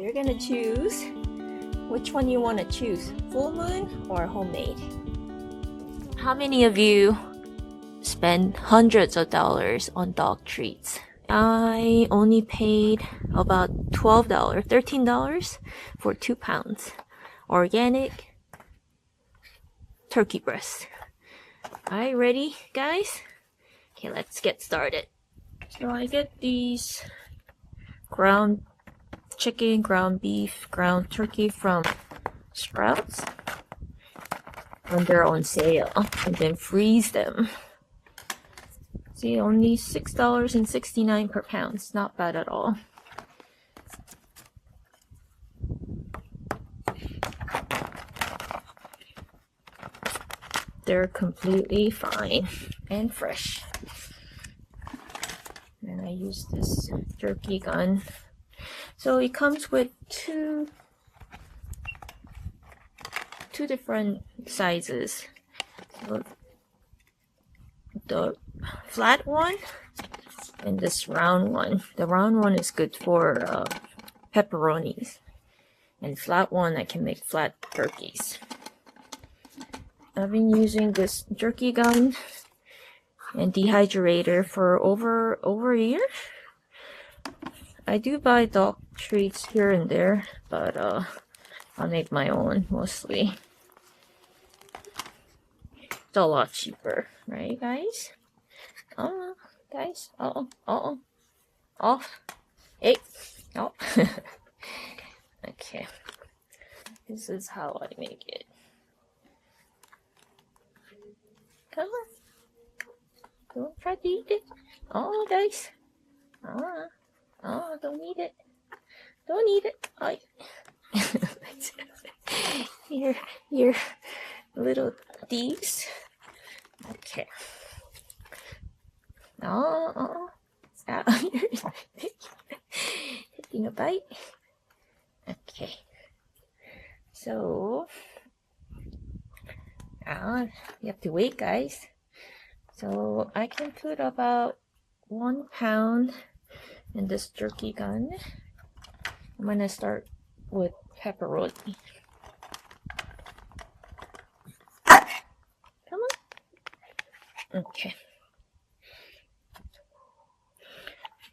You're gonna choose which one you want to choose, full moon or homemade. How many of you spend hundreds of dollars on dog treats? I only paid about $12, $13 for 2 pounds organic turkey breast. Alright, ready guys? Okay, let's get started. So I get these ground chicken, ground beef, ground turkey from Sprouts when they're on sale, and then freeze them. See, only $6.69 per pound. It's not bad at all. They're completely fine and fresh. And I use this jerky gun. So it comes with two different sizes. So the flat one and this round one. The round one is good for pepperonis, and flat one I can make flat turkeys. I've been using this jerky gun and dehydrator for over a year. I do buy dog treats here and there, but I make my own mostly. It's a lot cheaper, right guys? Guys, off. Hey, oh. Okay, this is how I make it. Come on, don't try to eat it. Oh, guys, don't eat it. Don't eat it. Your little thieves. Okay. Taking a bite. Okay. So, you have to wait, guys. So I can put about 1 pound in this jerky gun. I'm gonna start with pepperoni. Come on. Okay.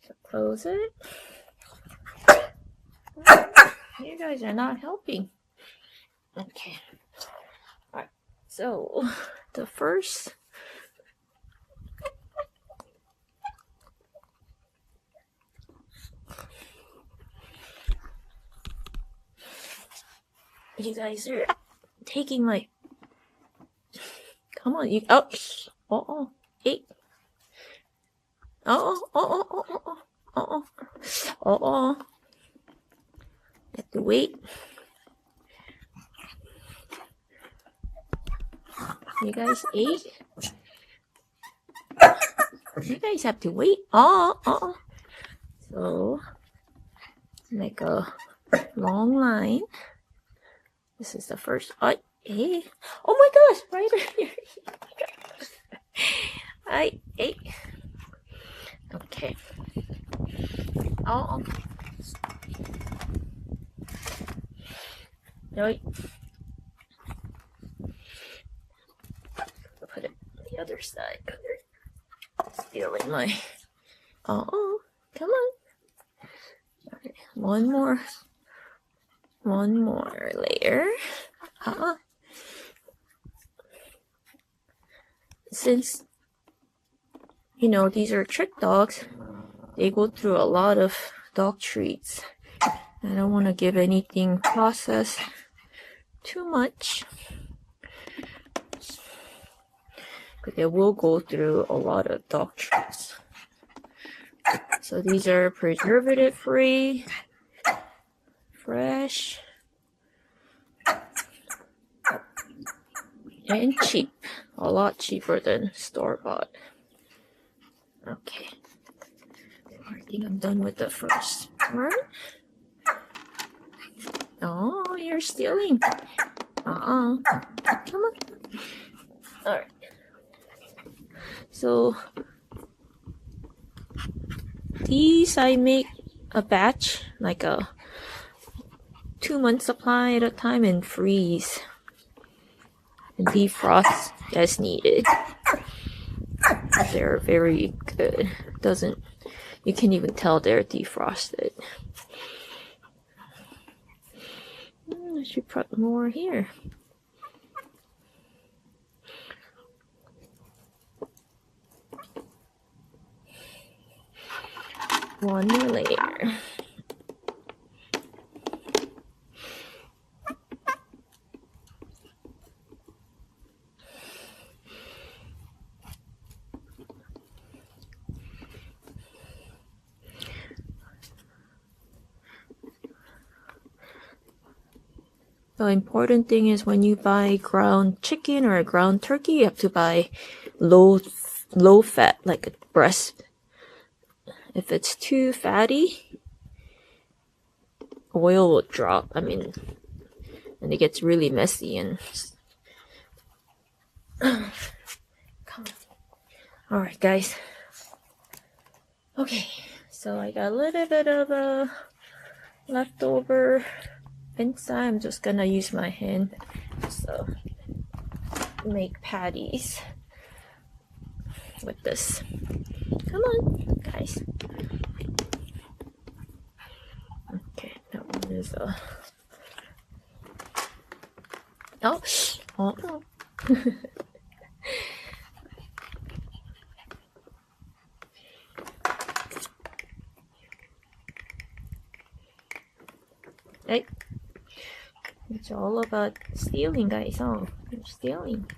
So close it. You guys are not helping. Okay. Alright. So the first you guys are taking my. Come on, you. Oh, hey. You have to wait. You guys ate. You guys have to wait. So make a long line. This is the first. Hey. Oh my gosh, Ryder. I ate. Okay. No. I'll put it on the other side. Stealing my. Come on. Okay. One more layer. Since these are trick dogs, they go through a lot of dog treats. I don't want to give anything processed too much, but they will go through a lot of dog treats. So these are preservative free, fresh, and cheap. A lot cheaper than store-bought. Okay. I think I'm done with the first part. Oh, you're stealing. Come on. Alright. So these I make a batch, like a 2 months supply at a time and freeze and defrost as needed. They're very good. You can't even tell they're defrosted. I should put more here. One more layer. The important thing is when you buy ground chicken or a ground turkey, you have to buy low fat, like a breast. If it's too fatty, oil will drop. I mean, and it gets really messy and come on. All right, guys. Okay, so I got a little bit of a leftover inside. I'm just gonna use my hand so make patties with this. Come on, guys. Okay, that one is oh. Hey, it's all about stealing, guys. Oh, you're stealing.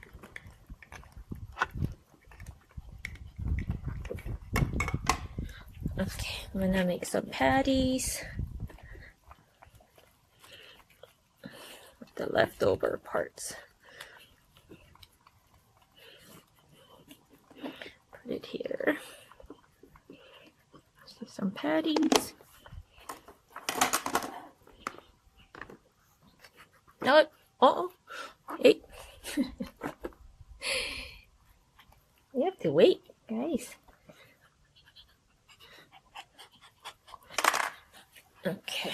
Okay, I'm gonna make some patties with the leftover parts. Put it here. So some patties. No, hey. You have to wait, guys. Okay.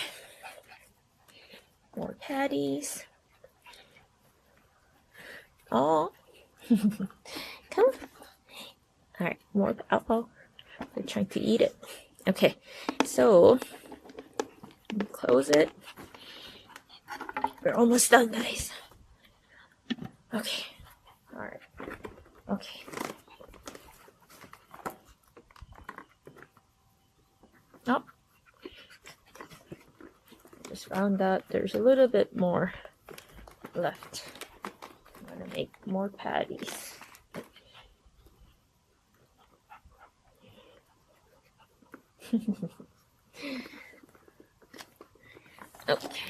More patties. Oh. Come on. Alright, more apple. They're trying to eat it. Okay, so close it. We're almost done, guys. Okay. Alright. Okay. Oh. Just found out there's a little bit more left. I'm gonna make more patties. Okay.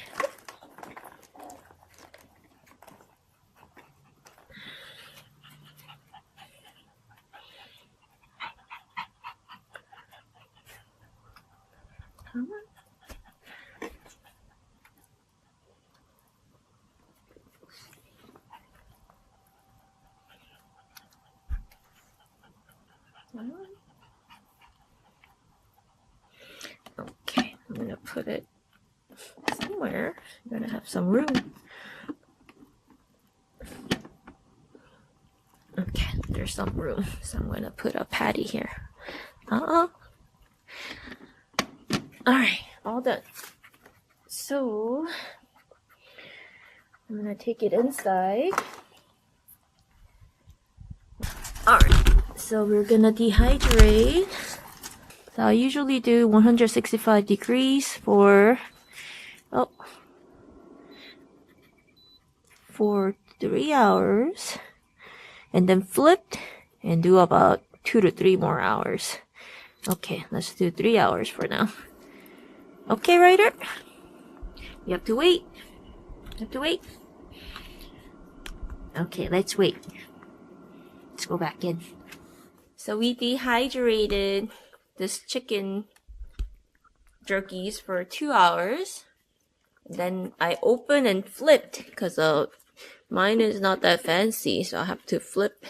Come on. Okay, I'm gonna put it somewhere. I'm gonna have some room. Okay, there's some room, so I'm gonna put a patty here. Alright, all done. So I'm gonna take it inside. Alright, so we're gonna dehydrate. So I usually do 165 degrees for 3 hours, and then flipped and do about 2 to 3 more hours. Okay, let's do 3 hours for now. Okay, Ryder? You have to wait. You have to wait. Okay, let's wait. Let's go back in. So we dehydrated this chicken jerkies for 2 hours. Then I opened and flipped because mine is not that fancy, so I have to flip.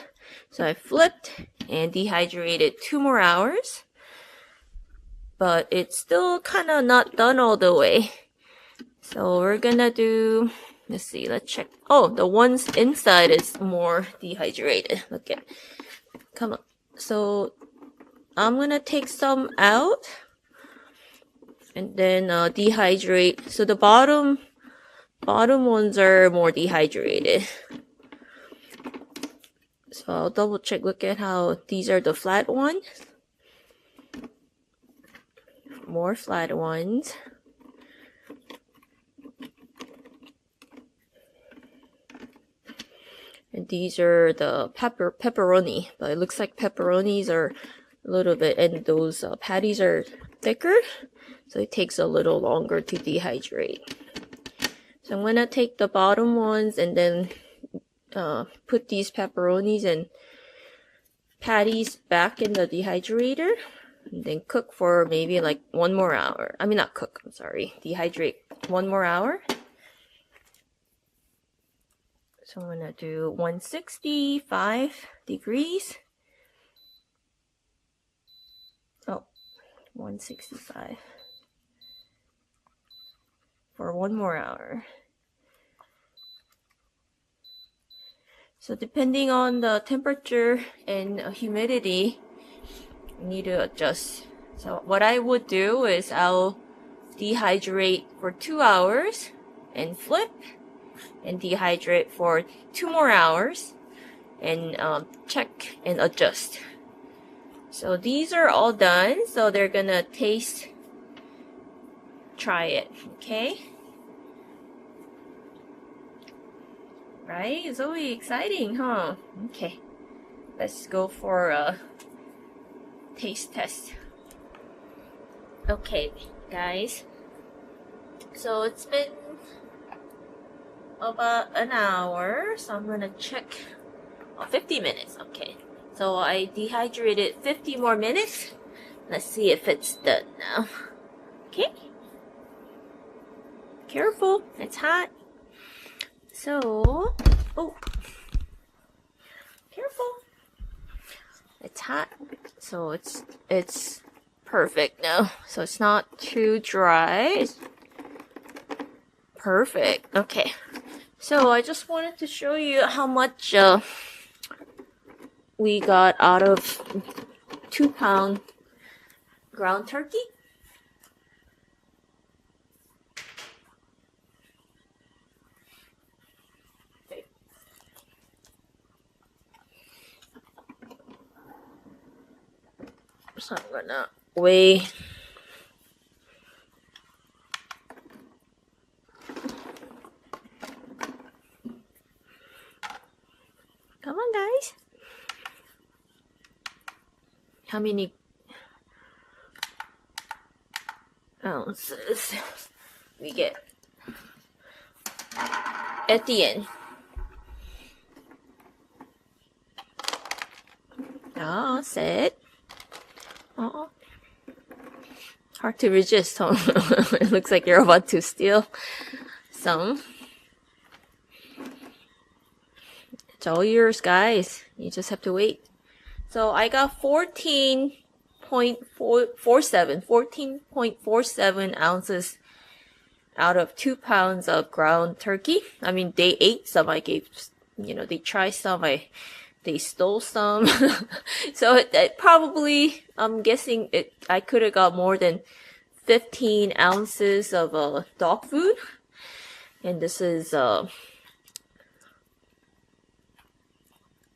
So I flipped and dehydrated 2 more hours. But it's still kind of not done all the way. So we're gonna do, let's see, let's check. Oh, the ones inside is more dehydrated. Look at, come on. So I'm gonna take some out and then dehydrate. So the bottom ones are more dehydrated. So I'll double check. Look at how these are the flat ones. More flat ones. And these are the pepperoni, but it looks like pepperonis are a little bit, and those patties are thicker, so it takes a little longer to dehydrate. So I'm gonna take the bottom ones and then put these pepperonis and patties back in the dehydrator, and then cook for maybe like 1 more hour. I mean, not cook, I'm sorry, dehydrate 1 more hour. So I'm gonna do 165 degrees. Oh, 165 for 1 more hour. So depending on the temperature and humidity, you need to adjust. So what I would do is I'll dehydrate for 2 hours and flip, and dehydrate for 2 more hours and check and adjust. So these are all done, so they're gonna try it, okay? Right? It's always exciting, huh? Okay, let's go for a taste test. Okay, guys. So it's been about an hour, so I'm gonna check. 50 minutes. Okay, so I dehydrated 50 more minutes. Let's see if it's done now. Okay, careful, it's hot. So, oh, careful, it's hot. So it's perfect now. So it's not too dry. It's perfect. Okay. So I just wanted to show you how much we got out of 2-pound ground turkey. Okay. So I'm gonna weigh. Come on, guys. How many ounces we get at the end? Oh, set. Oh, hard to resist, huh? It looks like you're about to steal some. It's all yours, guys. You just have to wait. So I got 14.47 ounces out of 2 pounds of ground turkey. I mean, they ate some. I gave, they tried some. They stole some. So it probably, I'm guessing I could have got more than 15 ounces of dog food. And this is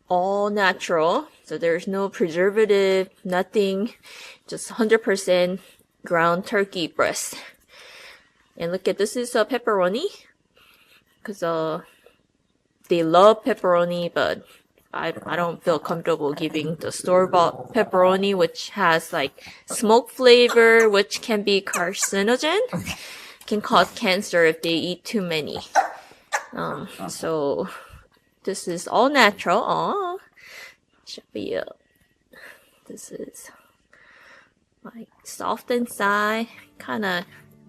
all natural, so there's no preservative, nothing, just 100% ground turkey breast. And look at this, is a pepperoni, because they love pepperoni, but I don't feel comfortable giving the store-bought pepperoni, which has like smoke flavor, which can be carcinogen, can cause cancer if they eat too many. So this is all natural. Oh, should be this is like soft inside, kind of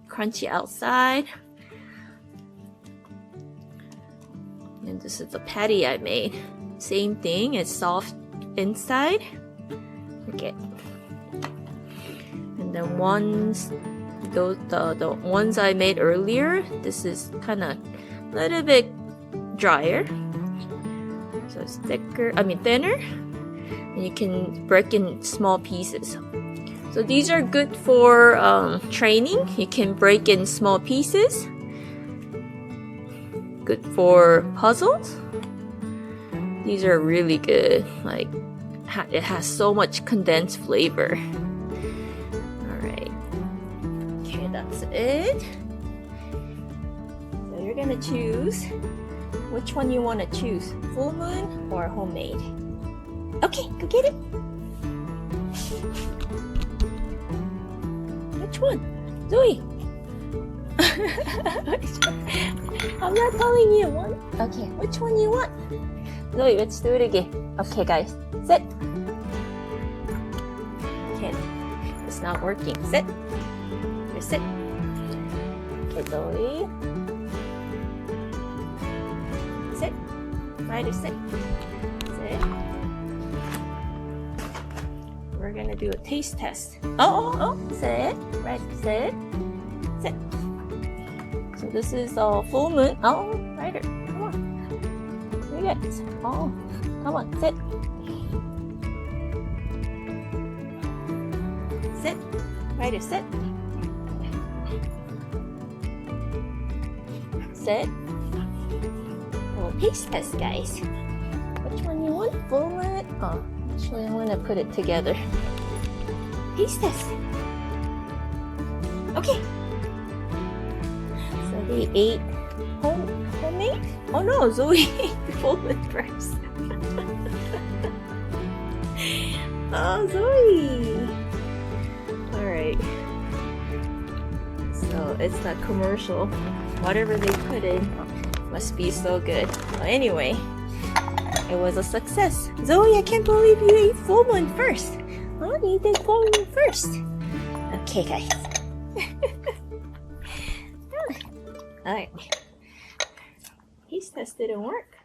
crunchy outside. And this is the patty I made. Same thing, it's soft inside. Okay. And then one the ones I made earlier, this is kind of a little bit drier, so it's thinner, and you can break in small pieces. So these are good for training. You can break in small pieces. Good for puzzles. These are really good. Like, it has so much condensed flavor. Alright. Okay, that's it. So you're gonna choose which one you want to choose, full moon or homemade. Okay, go get it. Which one? Zoey! I'm not telling you one. Okay, which one you want? Zoey, let's do it again. Okay, guys, sit. Okay, it's not working. Sit. Just sit. Okay, Zoey. Sit. Ryder, sit. Sit. We're gonna do a taste test. Oh, sit. Ryder, sit. Sit. So this is full moon. Oh, Ryder, come on. You guys. Oh, come on, sit. Sit. Ryder, sit. Sit. Oh, taste test, guys. Which one you want? Full moon? Oh, actually, I want to put it together. Taste test. Okay. So they ate homemade? Oh no, Zoey ate full moon first. Oh, Zoey. Alright. So it's that commercial. Whatever they put in must be so good. Well, anyway, it was a success. Zoey, I can't believe you ate full moon first. Huh? You did full moon first. Okay, guys. Alright. Taste test didn't work.